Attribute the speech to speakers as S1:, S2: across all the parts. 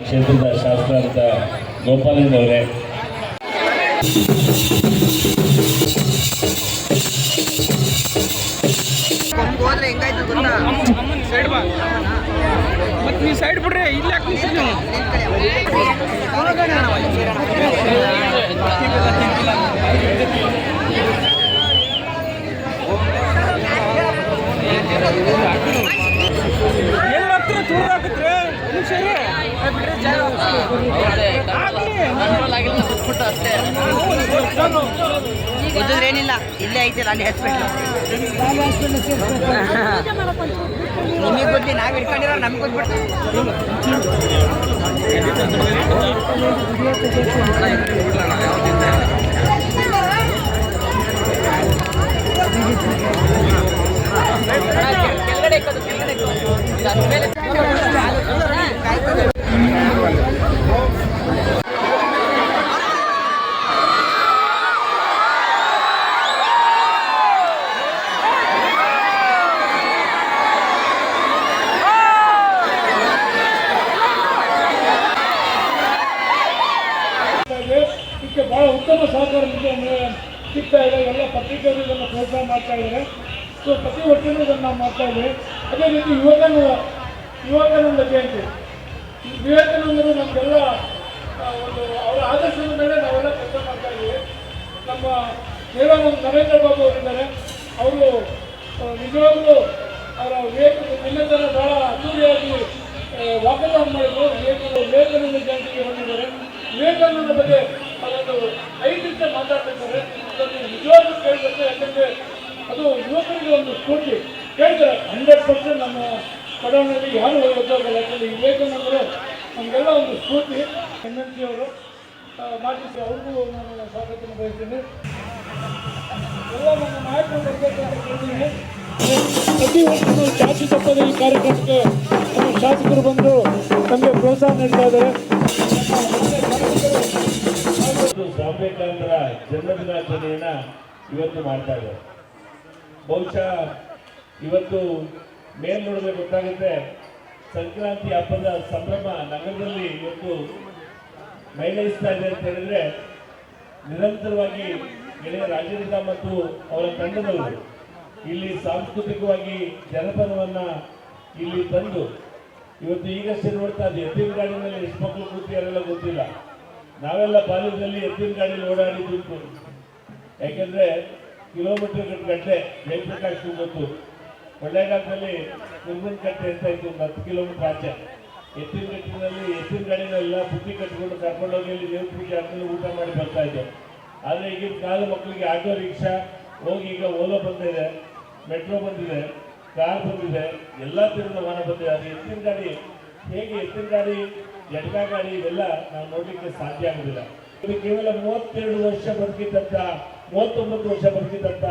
S1: ಕ್ಷೇತ್ರದ ಶಾಸಕರಾದ ಗೋಪಾಲಯ್ಯನವರೇ,
S2: ಹೋದ್ರೆ ಹೆಂಗಾಯ್ತು ಗೊತ್ತಾ? ಸೈಡ್ ಬಾ, ಮತ್ತೆ ನೀವು ಸೈಡ್ ಬಿಡ್ರಿ, ಇಲ್ಲ ಎಲ್ಲ ಹತ್ರ ದೂರ ಆಗುತ್ತೆ ಏನಿಲ್ಲ, ಇಲ್ಲೇ ಐತಿಲ್ಲ ಅಲ್ಲಿ ಹಾಸ್ಪಿಟ್ಲ್. ನಿಮಗೆ ಗೊತ್ತಿ, ನಾವು ಇಟ್ಕೊಂಡಿರೋ ನಮ್ಗೆ ಗೊತ್ಬಿಡ್ತೀವಿ.
S3: ಇದಕ್ಕೆ ಭಾಳ ಉತ್ತಮ ಸಹಕಾರ ಸಿಗ್ತಾ ಇದೆ. ಎಲ್ಲ ಪತ್ರಿಕೆಗಳು ಇದನ್ನು ಪ್ರೋತ್ಸಾಹ ಮಾಡ್ತಾ ಇದ್ದಾರೆ. ಸೊ ಪ್ರತಿ ವರ್ಷವೂ ಇದನ್ನು ನಾವು ಮಾಡ್ತಾ ಇದ್ದೇವೆ. ಅದೇ ರೀತಿ ವಿವೇಕಾನಂದ ಜಯಂತಿ, ವಿವೇಕಾನಂದರು ನಮಗೆಲ್ಲ ಒಂದು ಅವರ ಆದರ್ಶದ ಮೇಲೆ ನಾವೆಲ್ಲ ಕೆಲಸ ಮಾಡ್ತಾ ಇದ್ದೀವಿ. ನಮ್ಮ ದೇವಾನಂದ ನರೇಂದ್ರ ಬಾಬು ಅವರಿದ್ದಾರೆ. ಅವರು ನಿಜವಾಗ್ಲೂ ಅವರ ವಿವೇಕಾನಂದ ಭಾಳ ಅದ್ದೂರಿಯಾಗಿ ವಾಕಥಾನ್ ಮಾಡಿದ್ರು. ವಿವೇಕಾನಂದ ಜಯಂತಿಗೆ ಬಂದಿದ್ದಾರೆ. ವಿವೇಕಾನಂದ ಬಗ್ಗೆ ಅದೊಂದು 5 ನಿಮಿಷ ಮಾತಾಡ್ತಿದ್ದಾರೆ. ಅದನ್ನು ನಿಜವಾಗ್ಲೂ ಕೇಳಬೇಕು, ಯಾಕಂದರೆ ಅದು ಯುವಕರಿಗೆ ಒಂದು ಸ್ಫೂರ್ತಿ. ಕೇಳ್ತಾರೆ 100% ನಮ್ಮ ಬಡಾವಣೆಯಲ್ಲಿ ಯಾರು ಗೊತ್ತಾಗಲ್ಲ. ಯಾಕಂದರೆ ವಿವೇಕಾನಂದರು ನಮಗೆಲ್ಲ ಒಂದು ಸ್ಫೂರ್ತಿ. MNC ಅವರು ಮಾತಿಸಿ ಅವ್ರಿಗೂ ನಾನು ಸ್ವಾಗತವನ್ನು ಬಯಸ್ತೀನಿ. ಎಲ್ಲ ನಮ್ಮ ನಾಯಕರು ಬರ್ಬೇಕಂತ ಪ್ರತಿ ವರ್ಷವೂ ಚಾಚು ತಪ್ಪದ ಈ ಕಾರ್ಯಕ್ರಮಕ್ಕೆ ನಮ್ಮ ಶಾಸಕರು ಬಂದು ನಮಗೆ ಪ್ರೋತ್ಸಾಹ ನೀಡ್ತಾ ಇದ್ದಾರೆ.
S1: ಸ್ವಾಮಿ ವಿವೇಕಾನಂದರ ಜನ್ಮದಿನಾಚರಣೆಯನ್ನ ಇವತ್ತು ಮಾಡ್ತಾ ಇದ್ದಾರೆ. ಬಹುಶಃ ಇವತ್ತು ಮೇಲ್ ನೋಡಿದ್ರೆ ಗೊತ್ತಾಗುತ್ತೆ, ಸಂಕ್ರಾಂತಿ ಹಬ್ಬದ ಸಂಭ್ರಮ ನಗರದಲ್ಲಿ ಇವತ್ತು ಮೈಲೈಸ್ತಾ ಇದೆ ಅಂತ ಹೇಳಿದ್ರೆ, ನಿರಂತರವಾಗಿ ಗೆಳೆಯ ರಾಜೇಂದ್ರ ಮತ್ತು ಅವರ ತಂಡದವರು ಇಲ್ಲಿ ಸಾಂಸ್ಕೃತಿಕವಾಗಿ ಜನಪದವನ್ನ ಇಲ್ಲಿ ತಂದು ಇವತ್ತು ಈಗಷ್ಟೇ ನೋಡ್ತಾ ಇದ್ದೀವಿ. ಎತ್ತಿನ ಗಾಡಿನಲ್ಲಿ ಎಷ್ಟು ಮಕ್ಕಳು ಕೂತಿಯಾರೆಲ್ಲ ಗೊತ್ತಿಲ್ಲ. ನಾವೆಲ್ಲ ಬಾಲ್ಯದಲ್ಲಿ ಎತ್ತಿನ ಗಾಡಿಯಲ್ಲಿ ಓಡಾಡಿದ್ದು. ಯಾಕೆಂದ್ರೆ ಕಿಲೋಮೀಟರ್ ಗಂಟೆ ಜಯಪ್ರಕಾಶ್ ಗೊತ್ತು. ಕೊಳ್ಳೇಗಾಲದಲ್ಲಿ ಕುಂದನ್ ಕಟ್ಟೆ ಅಂತ ಇತ್ತು, 10 ಕಿಲೋಮೀಟರ್ ಆಚೆ. ಎತ್ತಿನ ಗಾಡಿನೆಲ್ಲ ಬುದ್ಧಿ ಕಟ್ಕೊಂಡು ಕರ್ಕೊಂಡೋಗಿ ಅಲ್ಲಿ ದೇವ್ರ ಪೂಜೆ ಆದ್ಮೇಲೆ ಊಟ ಮಾಡಿ ಬರ್ತಾ ಇದ್ದೆ. ಆದರೆ ಈಗಿನ ಕಾಲ ಮಕ್ಕಳಿಗೆ ಆಟೋ ರಿಕ್ಷಾ ಹೋಗಿ, ಈಗ ಓಲೋ ಬಂದಿದೆ, ಮೆಟ್ರೋ ಬಂದಿದೆ, ಕಾರ್ ಬಂದಿದೆ, ಎಲ್ಲ ತಿರುಗಿನ ವಾಹನ ಬಂದಿದೆ. ಅದು ಎತ್ತಿನ ಗಾಡಿ ಹೇಗೆ, ಎತ್ತಿನ ಗಾಡಿ, ಜಟಕಾ ಗಾಡಿ ಇವೆಲ್ಲ ನಾವು ನೋಡ್ಲಿಕ್ಕೆ ಸಾಧ್ಯ ಆಗುದಿಲ್ಲ. ಇದು ಕೇವಲ 32 ವರ್ಷ ಬದುಕಿದ್ದಂತ, 39 ವರ್ಷ ಬದುಕಿದ್ದಂತ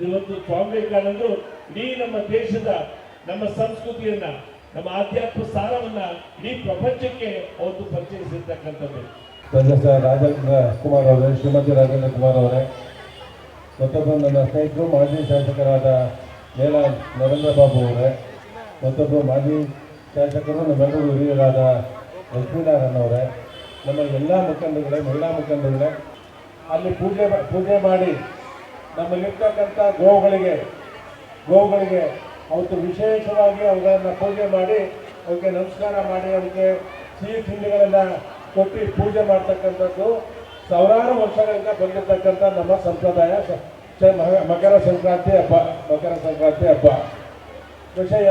S1: ಇವತ್ತು ಸ್ವಾಮಿ ವಿವೇಕಾನಂದರು ಇಡೀ ನಮ್ಮ ದೇಶದ, ನಮ್ಮ ಸಂಸ್ಕೃತಿಯನ್ನ, ನಮ್ಮ ಆಧ್ಯಾತ್ಮ ಸಾರವನ್ನ ಇಡೀ ಪ್ರಪಂಚಕ್ಕೆ ಅವತ್ತು ಪರಿಚಯಿಸಿರ್ತಕ್ಕಂಥದ್ದು.
S4: ರಾಜೇಂದ್ರ ಕುಮಾರ್ ಅವರೇ, ಶ್ರೀಮತಿ ರಾಜೇಂದ್ರ ಕುಮಾರ್ ಅವರೇ, ಮತ್ತೊಬ್ಬ ನನ್ನ ಸ್ನೇಹಿತರು ಮಾಜಿ ಶಾಸಕರಾದ ಮೇಲ ನರೇಂದ್ರ ಬಾಬು ಅವರೇ, ಮತ್ತೊಬ್ಬರು ಮಾಜಿ ಶಾಸಕರು ನಮ್ಮೆಲ್ಲರೂ ಹಿರಿಯರಾದ ಲಕ್ಷ್ಮೀನಾರಾಯಣ ಅವರೇ, ನಮ್ಮ ಎಲ್ಲ ಮುಖಂಡರುಗಳೇ, ಮಹಿಳಾ ಮುಖಂಡರುಗಳೇ, ಅಲ್ಲಿ ಪೂಜೆ ಮಾಡಿ ನಮ್ಮಲ್ಲಿರ್ತಕ್ಕಂಥ ಗೋವುಗಳಿಗೆ ಅವತ್ತು ವಿಶೇಷವಾಗಿ ಅವುಗಳನ್ನು ಪೂಜೆ ಮಾಡಿ ಅವಕ್ಕೆ ನಮಸ್ಕಾರ ಮಾಡಿ ಅವಕ್ಕೆ ಸಿಹಿ ತಿಂಡಿಗಳನ್ನು ಕೊಟ್ಟು ಪೂಜೆ ಮಾಡ್ತಕ್ಕಂಥದ್ದು ಸಾವಿರಾರು ವರ್ಷಗಳಿಂದ ಬಂದಿರತಕ್ಕಂಥ ನಮ್ಮ ಸಂಪ್ರದಾಯ. ಮಕರ ಸಂಕ್ರಾಂತಿ ಹಬ್ಬ ವಿಷಯ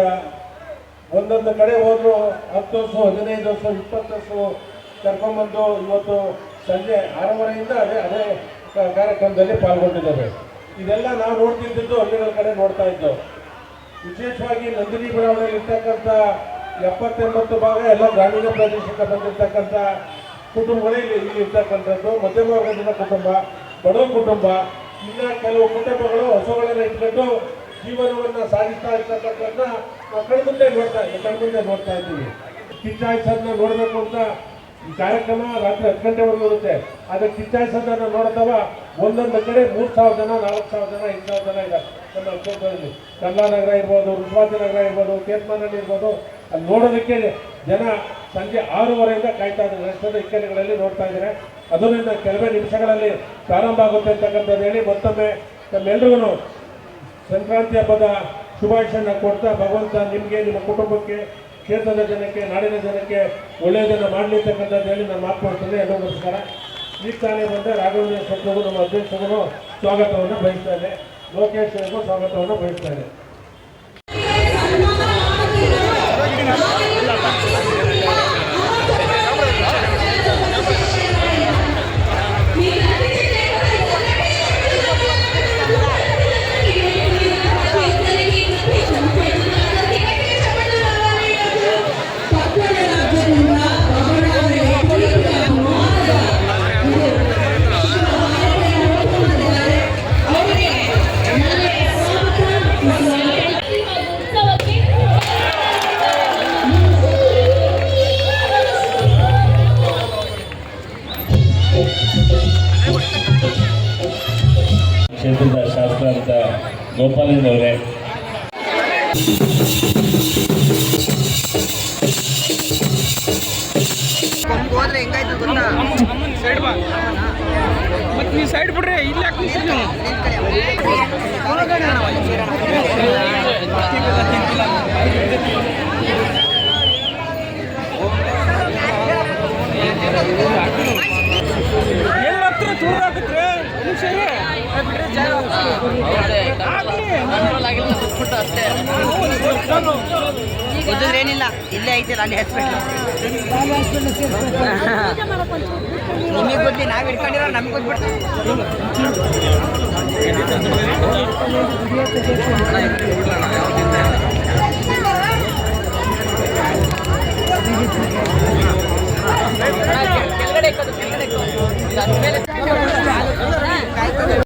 S4: ಒಂದೊಂದು ಕಡೆ ಹೋದ್ರು 10 ವರ್ಷ, 15 ವರ್ಷ, 20 ವರ್ಷ ಕರ್ಕೊಂಡ್ಬಂದು ಇವತ್ತು ಸಂಜೆ 6:30 ಅದೇ ಕಾರ್ಯಕ್ರಮದಲ್ಲಿ ಪಾಲ್ಗೊಂಡಿದ್ದೇವೆ. ಇದೆಲ್ಲ ನಾವು ನೋಡ್ತಿದ್ದು ಹಳ್ಳಿಗಳ ಕಡೆ ನೋಡ್ತಾ ಇದ್ದೆವು. ವಿಶೇಷವಾಗಿ ನಂದಿನಿ ಬಡಾವಣೆಯಲ್ಲಿ ಇರ್ತಕ್ಕಂಥ 70-80 ಭಾಗ ಎಲ್ಲ ಗ್ರಾಮೀಣ ಪ್ರದೇಶಕ್ಕೆ ಬಂದಿರತಕ್ಕಂಥ ಕುಟುಂಬಗಳೇ ಇಲ್ಲಿ ಇರ್ತಕ್ಕಂಥದ್ದು. ಮಧ್ಯಮ ವರ್ಗದ ಕುಟುಂಬ, ಬಡವ ಕುಟುಂಬ, ಇನ್ನು ಕೆಲವು ಕುಟುಂಬಗಳು ಹಸುಗಳನ್ನು ಇಟ್ಕೊಂಡು ಜೀವನವನ್ನು ಸಾಗಿಸ್ತಾ ಇರ್ತಕ್ಕಂಥದ್ದನ್ನ ನಾವು ಕಣ್ಮುಂದೆ ನೋಡ್ತಾ ಇದ್ದೀವಿ. ಕಿಚ್ಚಾಯಿಸನ್ನ ನೋಡಬೇಕು ಅಂತ ಈ ಕಾರ್ಯಕ್ರಮ ರಾತ್ರಿ 10 ಗಂಟೆವರೆಗೂ ಇರುತ್ತೆ. ಆದರೆ ಕಿಚ್ಚಾಯಿಸೋದನ್ನು ನೋಡ್ತಾವ ಒಂದೊಂದು ಕಡೆ 3,000 ಜನ, 4,000 ಜನ, 5,000 ಜನ ಇದ್ದಾರೆ ನಮ್ಮ ಅಕ್ಕಪಕ್ಕದಲ್ಲಿ. ಕಮಲಾನಗರ ಇರ್ಬೋದು, ರುದ್ರಾಜಿ ನಗರ ಇರ್ಬೋದು, ಕೇತ್ಮನಲ್ಲಿ ಇರ್ಬೋದು. ಅಲ್ಲಿ ನೋಡೋದಕ್ಕೆ ಜನ ಸಂಜೆ 6:30 ಕಾಯ್ತಾ ಇದ್ದಾರೆ. ರಸ್ತೆದ ಇಕ್ಕಣಗಳಲ್ಲಿ ನೋಡ್ತಾ ಇದ್ದಾರೆ. ಅದರಿಂದ ಕೆಲವೇ ನಿಮಿಷಗಳಲ್ಲಿ ಪ್ರಾರಂಭ ಆಗುತ್ತೆ ಅಂತಕ್ಕಂಥದ್ದು ಹೇಳಿ ಮತ್ತೊಮ್ಮೆ ತಮ್ಮೆಲ್ಲರಿಗೂ ಸಂಕ್ರಾಂತಿ ಹಬ್ಬದ ಶುಭಾಶಯನ ಕೊಡ್ತಾ ಭಗವಂತ ನಿಮಗೆ, ನಿಮ್ಮ ಕುಟುಂಬಕ್ಕೆ, ಕ್ಷೇತ್ರದ ಜನಕ್ಕೆ, ನಾಡಿನ ಜನಕ್ಕೆ ಒಳ್ಳೆಯದನ್ನು ಮಾಡಲಿ ಅಂತಕ್ಕಂಥದ್ದು ಹೇಳಿ ನಾನು ಮಾತು ಮಾಡ್ತೇನೆ. ಎಲ್ಲರೂ ನಮಸ್ಕಾರ. ಈಗ ತಾನೇ ಬಂದ ರಾಘವೇಂದ್ರ ಸತ್ಯಗೂ ನಮ್ಮ ಅಧ್ಯಕ್ಷರಿಗೂ ಸ್ವಾಗತವನ್ನು ಬಯಸ್ತಾರೆ. ಲೋಕೇಶ್ ಅವರಿಗೂ ಸ್ವಾಗತವನ್ನು ಬಯಸ್ತಾರೆ.
S1: ಕ್ಷೇತ್ರದ ಶಾಸಕರಾದ ಗೋಪಾಲನ್ ಅವರೇ,
S2: ಹೋದ್ರೆ ಹೆಂಗಾಯ್ತು ಗೊತ್ತಾ?
S5: ಸೈಡ್ ಬಾ ಮತ್ತೆ ನೀ ಸೈಡ್ ಬಿಡ್ರಿ ಇಲ್ಲ ಎಲ್ಲ ಹತ್ರ ದೂರ ಆಗುತ್ತೆ
S2: ಏನಿಲ್ಲ, ಇಲ್ಲೇ ಐತೆ ಅಲ್ಲಿ ಹಾಸ್ಪಿಟ್ಲ್. ನಿಮಗೆ ಗೊತ್ತಿ, ನಾವ್ ಇಟ್ಕೊಂಡಿರೋ ನಮ್ಗೆ ಗೊತ್ಬಿಡ್ತೀವಿ. ಕೆಳಗಡೆ